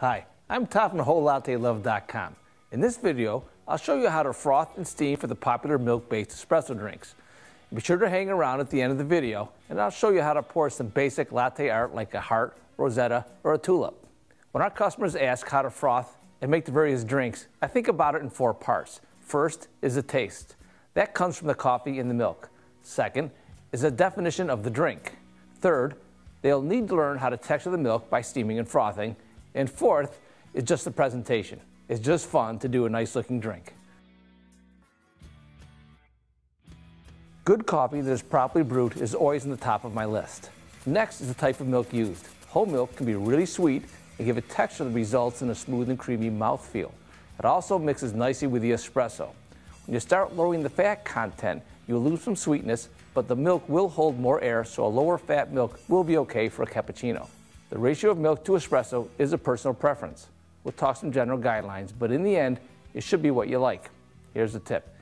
Hi, I'm Tom from WholeLatteLove.com. In this video, I'll show you how to froth and steam for the popular milk-based espresso drinks. Be sure to hang around at the end of the video, and I'll show you how to pour some basic latte art like a heart, rosetta, or a tulip. When our customers ask how to froth and make the various drinks, I think about it in 4 parts. First is the taste. That comes from the coffee and the milk. Second is a definition of the drink. Third, they'll need to learn how to texture the milk by steaming and frothing. And fourth is just the presentation. It's just fun to do a nice looking drink. Good coffee that is properly brewed is always on the top of my list. Next is the type of milk used. Whole milk can be really sweet and give a texture that results in a smooth and creamy mouthfeel. It also mixes nicely with the espresso. When you start lowering the fat content, you'll lose some sweetness, but the milk will hold more air, so a lower fat milk will be okay for a cappuccino. The ratio of milk to espresso is a personal preference. We'll talk some general guidelines, but in the end, it should be what you like. Here's the tip.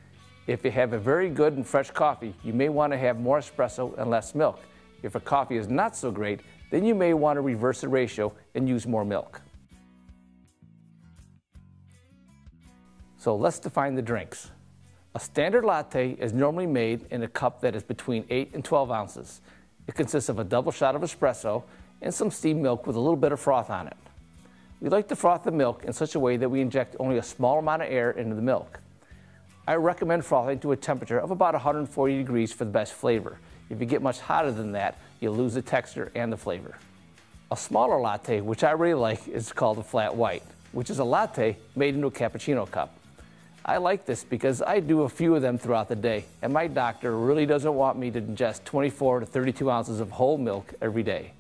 If you have a very good and fresh coffee, you may want to have more espresso and less milk. If a coffee is not so great, then you may want to reverse the ratio and use more milk. So let's define the drinks. A standard latte is normally made in a cup that is between 8 and 12 ounces. It consists of a double shot of espresso and some steamed milk with a little bit of froth on it. We like to froth the milk in such a way that we inject only a small amount of air into the milk. I recommend frothing to a temperature of about 140 degrees for the best flavor. If you get much hotter than that, you'll lose the texture and the flavor. A smaller latte, which I really like, is called a flat white, which is a latte made into a cappuccino cup. I like this because I do a few of them throughout the day, and my doctor really doesn't want me to ingest 24 to 32 ounces of whole milk every day.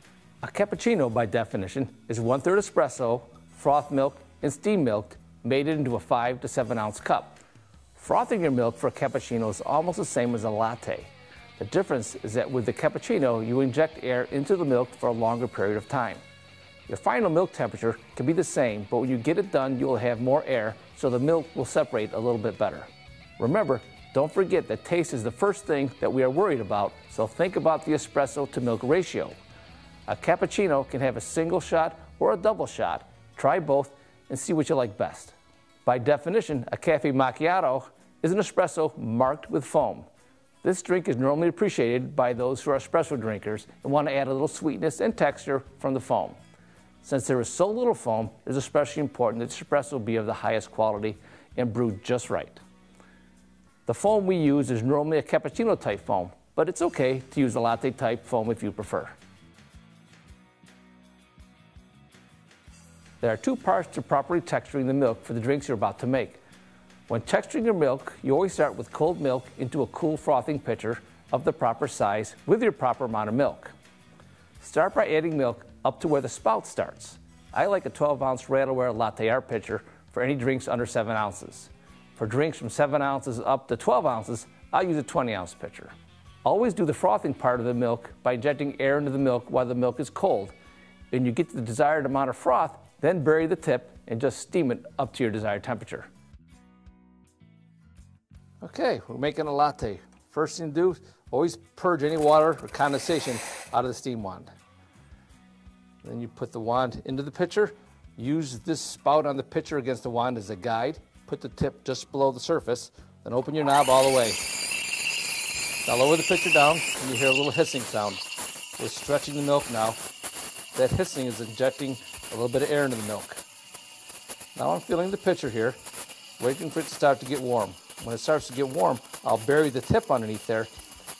A cappuccino, by definition, is 1/3 espresso, froth milk, and steam milk made into a 5 to 7 ounce cup. Frothing your milk for a cappuccino is almost the same as a latte. The difference is that with the cappuccino, you inject air into the milk for a longer period of time. Your final milk temperature can be the same, but when you get it done, you will have more air, so the milk will separate a little bit better. Remember, don't forget that taste is the first thing that we are worried about, so think about the espresso to milk ratio. A cappuccino can have a single shot or a double shot. Try both and see what you like best. By definition, a cafe macchiato is an espresso marked with foam. This drink is normally appreciated by those who are espresso drinkers and want to add a little sweetness and texture from the foam. Since there is so little foam, it is especially important that espresso be of the highest quality and brewed just right. The foam we use is normally a cappuccino type foam, but it's okay to use a latte type foam if you prefer. There are 2 parts to properly texturing the milk for the drinks you're about to make. When texturing your milk, you always start with cold milk into a cool frothing pitcher of the proper size with your proper amount of milk. Start by adding milk up to where the spout starts. I like a 12-ounce Rattleware latte art pitcher for any drinks under 7 ounces. For drinks from 7 ounces up to 12 ounces, I'll use a 20-ounce pitcher. Always do the frothing part of the milk by injecting air into the milk while the milk is cold. When you get to the desired amount of froth, then bury the tip and just steam it up to your desired temperature. Okay, we're making a latte. First thing to do, always purge any water or condensation out of the steam wand. Then you put the wand into the pitcher. Use this spout on the pitcher against the wand as a guide. Put the tip just below the surface, then open your knob all the way. Now lower the pitcher down and you hear a little hissing sound. We're stretching the milk now. That hissing is injecting a little bit of air into the milk. Now I'm filling the pitcher here, waiting for it to start to get warm. When it starts to get warm, I'll bury the tip underneath there,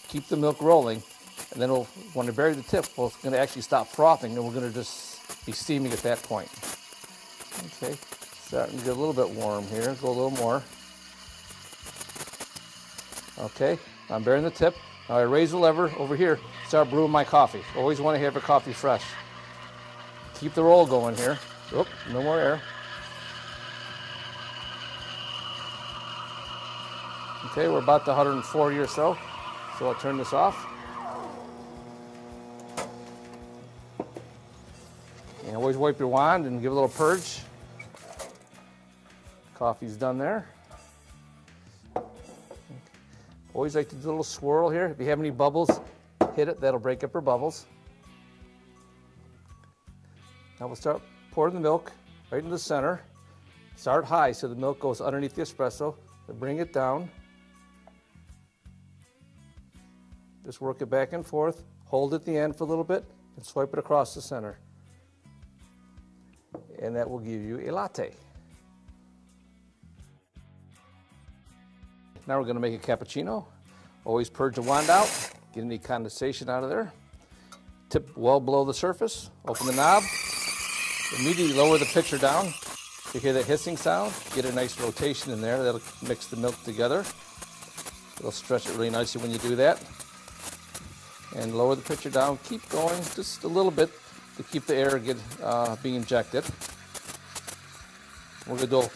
keep the milk rolling, and then when I bury the tip, it's going to actually stop frothing, and we're going to just be steaming at that point. Okay, starting to get a little bit warm here. Go a little more. Okay, I'm burying the tip. Now I raise the lever over here, start brewing my coffee. Always want to have your coffee fresh. Keep the roll going here. Oop, no more air. Okay, we're about to 140 or so I'll turn this off. And always wipe your wand and give a little purge. Coffee's done there. Always like to do a little swirl here. If you have any bubbles, hit it, that'll break up your bubbles. Now we'll start pouring the milk right in the center. Start high so the milk goes underneath the espresso. Then bring it down. Just work it back and forth. Hold at the end for a little bit and swipe it across the center. And that will give you a latte. Now we're going to make a cappuccino. Always purge the wand out, get any condensation out of there. Tip well below the surface, open the knob, immediately lower the pitcher down. You hear that hissing sound, get a nice rotation in there. That'll mix the milk together. It'll stretch it really nicely when you do that. And lower the pitcher down, keep going just a little bit to keep the air being injected. We're going to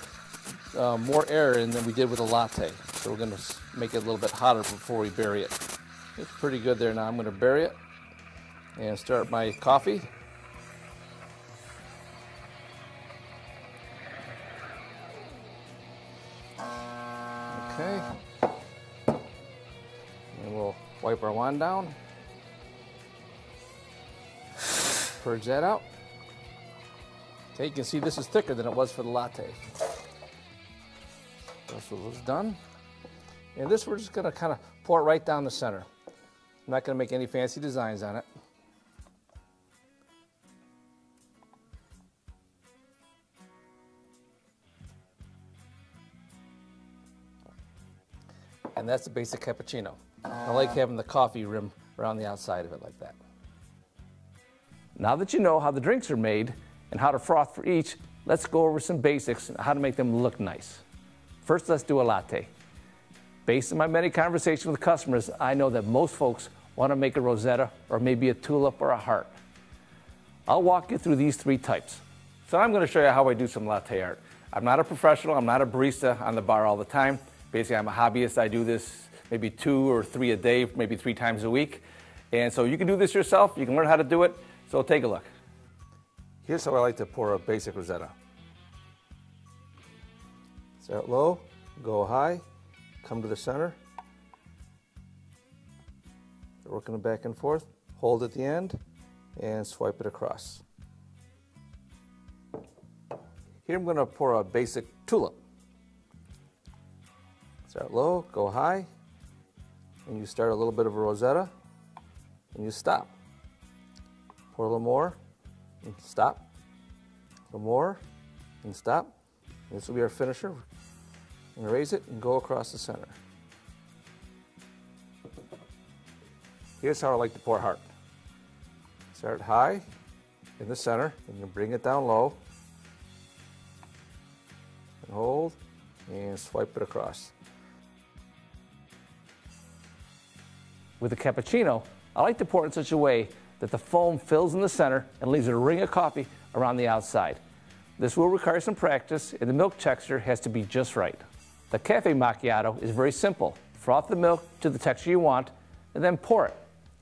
do more air in than we did with a latte. So we're going to make it a little bit hotter before we bury it. It's pretty good there now. I'm going to bury it and start my coffee. Okay. And we'll wipe our wand down. Purge that out. Okay, you can see this is thicker than it was for the latte. That's what was done. And this we're just going to kind of pour it right down the center. I'm not going to make any fancy designs on it. And that's the basic cappuccino. I like having the coffee rim around the outside of it like that. Now that you know how the drinks are made and how to froth for each, let's go over some basics and how to make them look nice. First, let's do a latte. Based on my many conversations with customers, I know that most folks want to make a rosetta or maybe a tulip or a heart. I'll walk you through these three types. So I'm going to show you how I do some latte art. I'm not a professional, I'm not a barista on the bar all the time. Basically, I'm a hobbyist. I do this maybe 2 or 3 a day, maybe 3 times a week. And so you can do this yourself, you can learn how to do it, so take a look. Here's how I like to pour a basic rosetta. Start low, go high, come to the center. Working it back and forth, hold at the end, and swipe it across. Here I'm going to pour a basic tulip. Start low, go high, and you start a little bit of a rosetta, and you stop. Pour a little more, and stop. A little more, and stop. And this will be our finisher. And raise it and go across the center. Here's how I like to pour heart. Start high in the center, and you bring it down low. And hold, and swipe it across. With a cappuccino, I like to pour it in such a way that the foam fills in the center and leaves a ring of coffee around the outside. This will require some practice, and the milk texture has to be just right. The cafe macchiato is very simple. Froth the milk to the texture you want, and then pour it.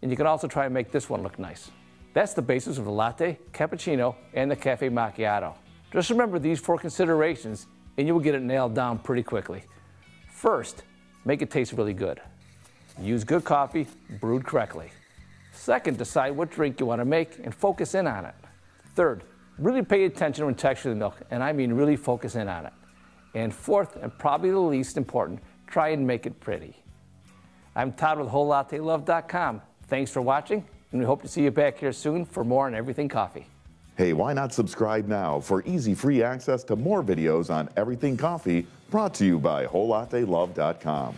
And you can also try and make this one look nice. That's the basis of the latte, cappuccino, and the cafe macchiato. Just remember these 4 considerations, and you will get it nailed down pretty quickly. First, make it taste really good. Use good coffee, brewed correctly. Second, decide what drink you want to make and focus in on it. Third, really pay attention when texturing the milk, and I mean really focus in on it. And fourth, and probably the least important, try and make it pretty. I'm Todd with WholeLatteLove.com. Thanks for watching, and we hope to see you back here soon for more on everything coffee. Hey, why not subscribe now for easy free access to more videos on everything coffee, brought to you by WholeLatteLove.com.